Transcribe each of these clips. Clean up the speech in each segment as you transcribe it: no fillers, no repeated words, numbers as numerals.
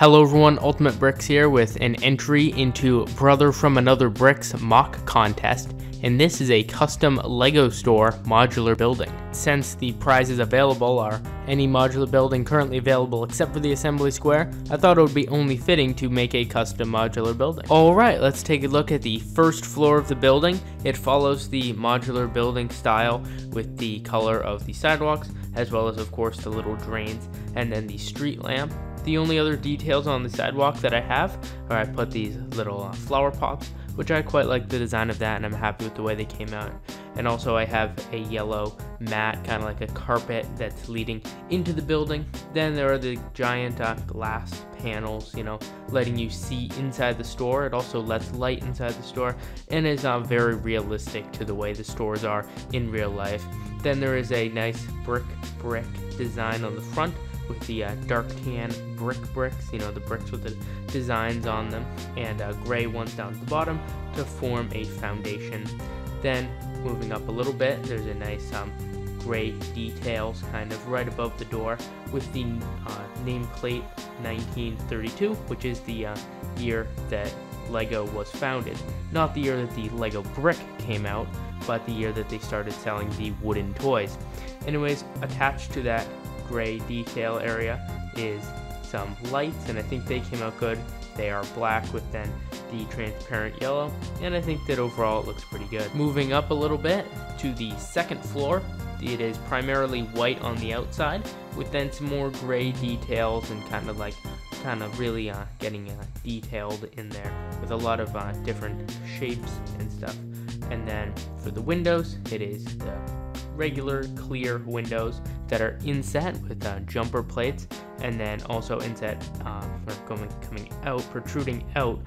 Hello everyone, Ultimate Bricks here with an entry into Brother from Another Bricks MOC contest, and this is a custom LEGO store modular building. Since the prizes available are any modular building currently available except for the assembly square, I thought it would be only fitting to make a custom modular building. Alright, let's take a look at the first floor of the building. It follows the modular building style with the color of the sidewalks, as well as of course the little drains, and then the street lamp. The only other details on the sidewalk that I have are I put these little flower pots, which I quite like the design of that and I'm happy with the way they came out. And also I have a yellow mat, kind of like a carpet that's leading into the building. Then there are the giant glass panels, letting you see inside the store. It also lets light inside the store and is very realistic to the way the stores are in real life. Then there is a nice brick design on the front with the dark tan bricks, the bricks with the designs on them, and gray ones down at the bottom to form a foundation. Then moving up a little bit, there's a nice gray details kind of right above the door with the nameplate 1932, which is the year that LEGO was founded. Not the year that the LEGO brick came out, but the year that they started selling the wooden toys. Anyways, attached to that gray detail area is some lights, and I think they came out good. They are black with then the transparent yellow, and I think that overall it looks pretty good. Moving up a little bit to the second floor, it is primarily white on the outside with then some more gray details and kind of really getting detailed in there with a lot of different shapes and stuff. And then for the windows, it is the regular clear windows that are inset with jumper plates, and then also inset coming out, protruding out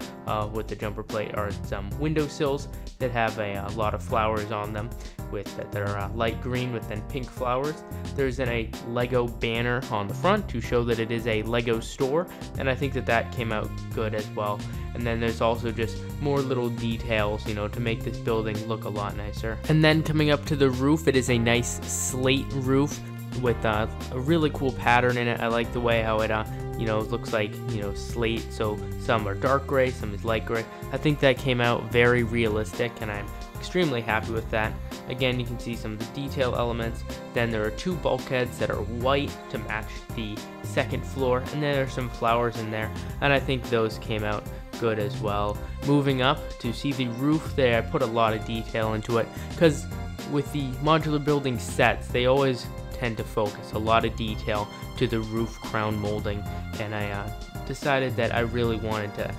with the jumper plate are some windowsills that have a lot of flowers on them that are light green with then pink flowers. There's then a LEGO banner on the front to show that it is a LEGO store, and I think that came out good as well. And then there's also just more little details, to make this building look a lot nicer. And then coming up to the roof, it is a nice slate roof with a really cool pattern in it. I like the way how it looks like slate, so some are dark gray, some is light gray. I think that came out very realistic and I'm extremely happy with that. Again, you can see some of the detail elements. Then there are two bulkheads that are white to match the second floor, and then there's some flowers in there, and I think those came out good as well. Moving up to see the roof there, I put a lot of detail into it because with the modular building sets, they always tend to focus a lot of detail to the roof crown molding, and I decided that I really wanted to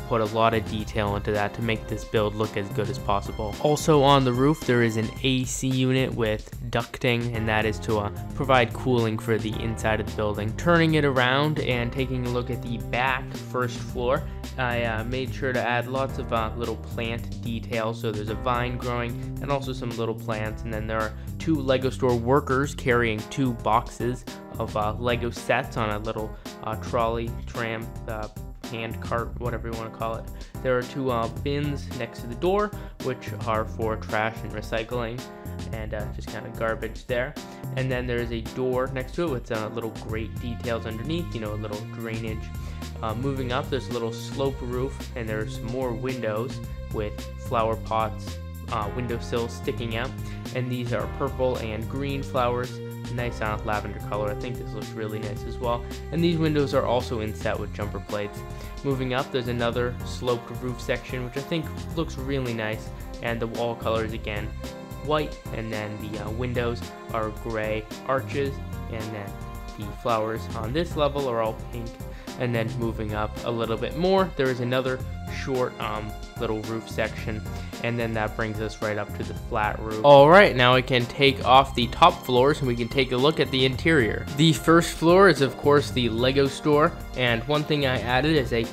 put a lot of detail into that to make this build look as good as possible. Also on the roof there is an AC unit with ducting, and that is to provide cooling for the inside of the building. Turning it around and taking a look at the back first floor, I made sure to add lots of little plant details. So there's a vine growing and also some little plants, and then there are two LEGO store workers carrying two boxes of LEGO sets on a little trolley, tram, hand cart, whatever you want to call it. There are two bins next to the door, which are for trash and recycling and just kind of garbage there. And then there's a door next to it with little grate details underneath, a little drainage. Moving up, there's a little slope roof, and there's more windows with flower pots, windowsills sticking out, and these are purple and green flowers. Nice lavender color. I think this looks really nice as well, and these windows are also inset with jumper plates. Moving up, there's another sloped roof section which I think looks really nice, and the wall colors again white, and then the windows are gray arches, and then the flowers on this level are all pink. And then moving up a little bit more, there is another short little roof section, and then that brings us right up to the flat roof. Alright, now we can take off the top floors and we can take a look at the interior. The first floor is of course the LEGO store, and one thing I added is a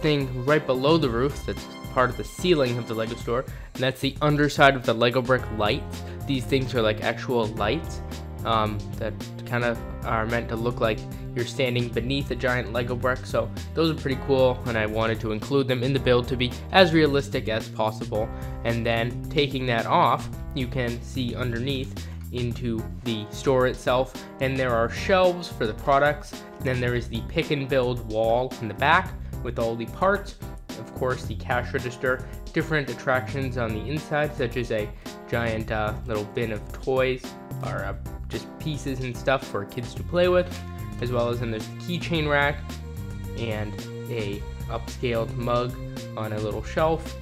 thing right below the roof that's part of the ceiling of the LEGO store, and that's the underside of the LEGO brick lights. These things are like actual lights that kind of are meant to look like you're standing beneath a giant LEGO brick, so those are pretty cool, and I wanted to include them in the build to be as realistic as possible. And then taking that off, you can see underneath into the store itself, and there are shelves for the products. Then there is the pick and build wall in the back with all the parts. Of course, the cash register, different attractions on the inside, such as a giant little bin of toys or just pieces and stuff for kids to play with, as well as then there's the keychain rack and a upscaled mug on a little shelf,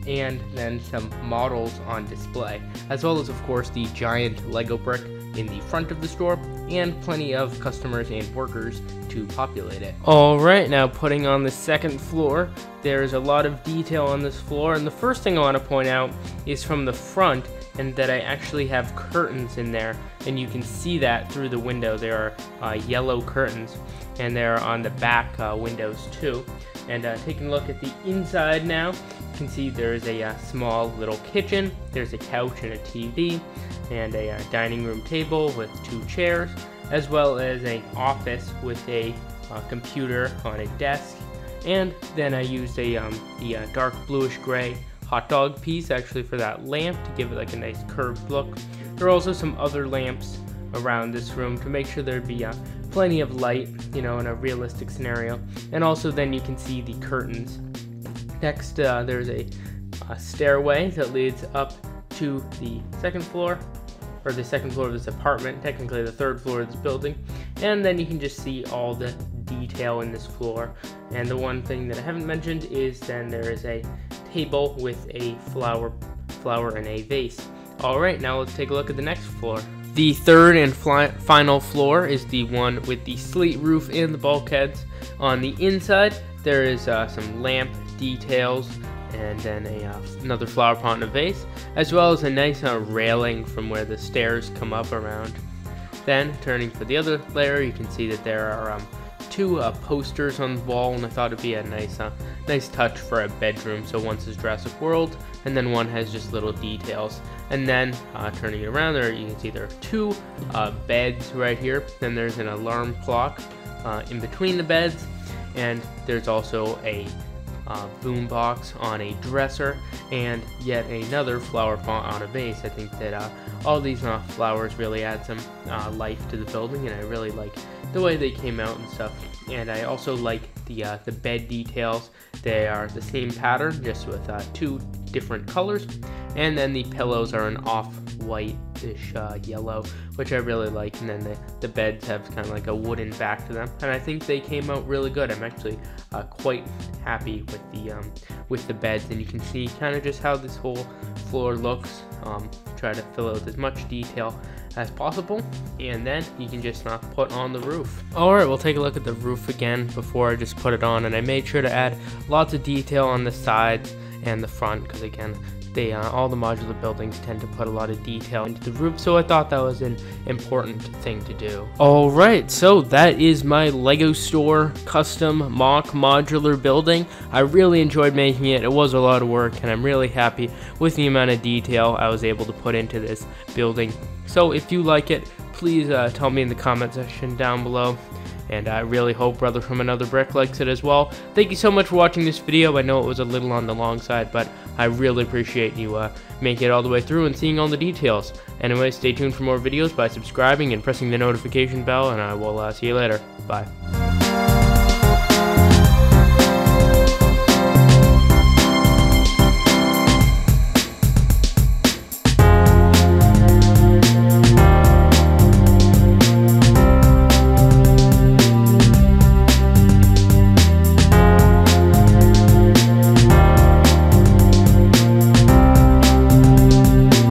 and then some models on display, as well as of course the giant Lego brick in the front of the store, and plenty of customers and workers to populate it. Alright, now putting on the second floor, there's a lot of detail on this floor, and the first thing I want to point out is from the front, and that I actually have curtains in there, and you can see that through the window. There are yellow curtains, and they're on the back windows too. And taking a look at the inside now, you can see there's a small little kitchen, there's a couch and a TV, and a dining room table with 2 chairs, as well as an office with a computer on a desk. And then I used the dark bluish gray hot dog piece actually for that lamp to give it like a nice curved look. There are also some other lamps around this room to make sure there'd be plenty of light, you know, in a realistic scenario. And also then you can see the curtains. Next, there's a stairway that leads up to the second floor, or the second floor of this apartment, technically the third floor of this building. And then you can just see all the detail in this floor. And the one thing that I haven't mentioned is then there is a table with a flower and a vase. Alright, now let's take a look at the next floor. The third and final floor is the one with the slate roof and the bulkheads. On the inside, there is some lamp details, and then another flower pot and a vase, as well as a nice railing from where the stairs come up around. Then, turning for the other layer, you can see that there are 2 posters on the wall, and I thought it'd be a nice touch for a bedroom. So one says Jurassic World, and then one has just little details. And then turning it around, there you can see there are 2 beds right here. Then there's an alarm clock in between the beds, and there's also a boom box on a dresser, and yet another flower pot on a vase. I think that all these flowers really add some life to the building, and I really like the way they came out and stuff. And I also like the bed details. They are the same pattern, just with 2 different colors, and then the pillows are an off-white-ish yellow, which I really like. And then the beds have kind of like a wooden back to them, and I think they came out really good. I'm actually quite happy with the beds, and you can see kind of just how this whole floor looks. Try to fill out with as much detail as possible, and then you can just put on the roof. Alright, we'll take a look at the roof again before I just put it on, and I made sure to add lots of detail on the sides and the front, because again, all the modular buildings tend to put a lot of detail into the roof, so I thought that was an important thing to do. Alright, so that is my Lego store custom MOC modular building. I really enjoyed making it. It was a lot of work, and I'm really happy with the amount of detail I was able to put into this building. So if you like it, please tell me in the comment section down below. And I really hope Brother from Another Brick likes it as well. Thank you so much for watching this video. I know it was a little on the long side, but I really appreciate you making it all the way through and seeing all the details. Anyway, stay tuned for more videos by subscribing and pressing the notification bell, and I will see you later. Bye.